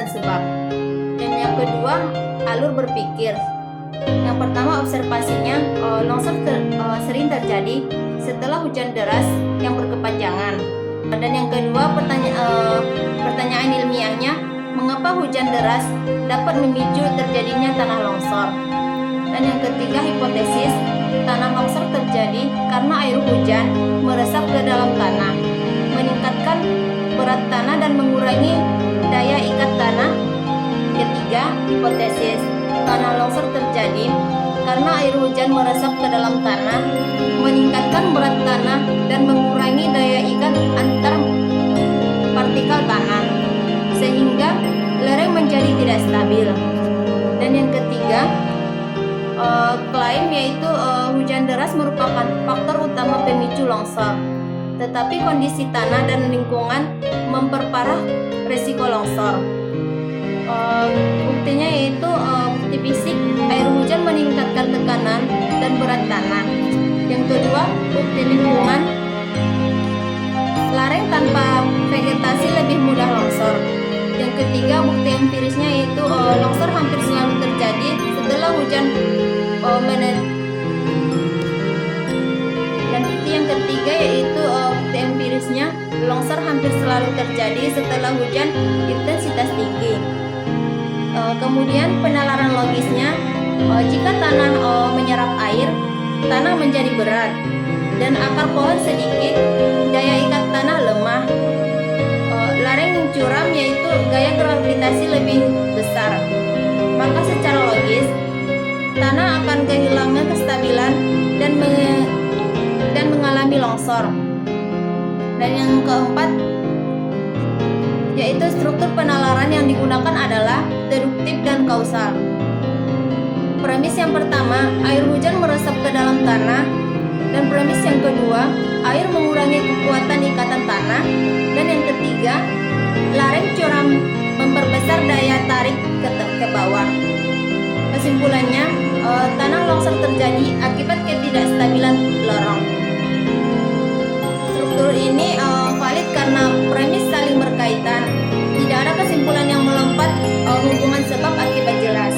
sebab. Dan yang kedua, alur berpikir. Yang pertama, observasinya, longsor sering terjadi setelah hujan deras yang berkepanjangan. Dan yang kedua, pertanyaan ilmiahnya, mengapa hujan deras dapat memicu terjadinya tanah longsor. Dan yang ketiga, hipotesis, tanah longsor terjadi karena air hujan meresap ke dalam tanah, meningkatkan berat tanah dan mengurangi daya ikat tanah. Ketiga, hipotesis, tanah longsor terjadi karena air hujan meresap ke dalam tanah, meningkatkan berat tanah dan mengurangi daya ikat antar partikel tanah, sehingga lereng menjadi tidak stabil. Dan yang ketiga, klaim, yaitu hujan deras merupakan faktor utama pemicu longsor, tetapi kondisi tanah dan lingkungan memperparah risiko longsor. Buktinya yaitu bukti fisik, air hujan meningkatkan tekanan dan berat tanah. Yang kedua, bukti lingkungan, lereng tanpa vegetasi lebih mudah longsor. Yang ketiga, bukti empirisnya yaitu longsor hampir selalu terjadi setelah hujan dan bukti yang ketiga yaitu bukti empirisnya, longsor hampir selalu terjadi setelah hujan intensitas tinggi. Kemudian penalaran logisnya, jika tanah menyerap air, tanah menjadi berat dan akar pohon sedikit, daya ikat tanah lemah. Lereng curam, yaitu gaya gravitasi lebih besar, maka secara logis tanah akan kehilangan kestabilan dan mengalami longsor. Dan yang keempat, yaitu struktur penalaran yang digunakan adalah deduktif dan kausal. Premis yang pertama, air hujan meresap ke dalam tanah. Dan premis yang kedua, air mengurangi kekuatan ikatan tanah. Dan yang ketiga, lereng curam memperbesar daya tarik ke bawah. Kesimpulannya, tanah longsor terjadi akibat ketidakstabilan lorong. Struktur ini valid karena premis saling berkaitan. Tidak ada kesimpulan yang melompat hubungan sebab akibat jelas.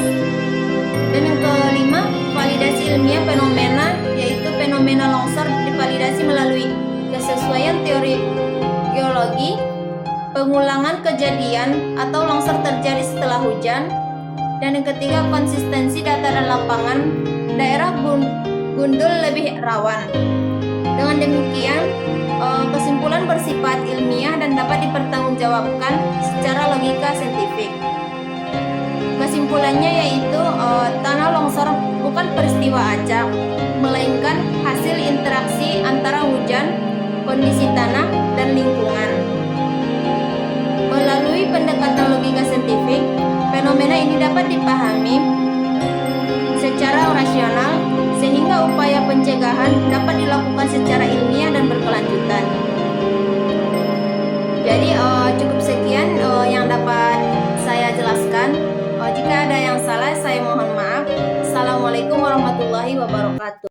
Dan yang kelima, validasi ilmiah fenomena, yaitu fenomena longsor divalidasi melalui kesesuaian teori geologi, pengulangan kejadian atau longsor terjadi setelah hujan. Dan yang ketiga, konsistensi dataran lapangan, daerah gundul lebih rawan. Dengan demikian, kesimpulan bersifat ilmiah dan dapat dipertanggungjawabkan secara logika saintifik. Kesimpulannya yaitu tanah longsor bukan peristiwa acak, melainkan hasil interaksi antara hujan, kondisi tanah, dan lingkungan. Melalui pendekatan logika saintifik, fenomena ini dapat dipahami secara rasional, sehingga upaya pencegahan dapat dilakukan secara ilmiah dan berkelanjutan. Jadi cukup sekian yang dapat saya jelaskan. Jika ada yang salah, saya mohon maaf. Assalamualaikum warahmatullahi wabarakatuh.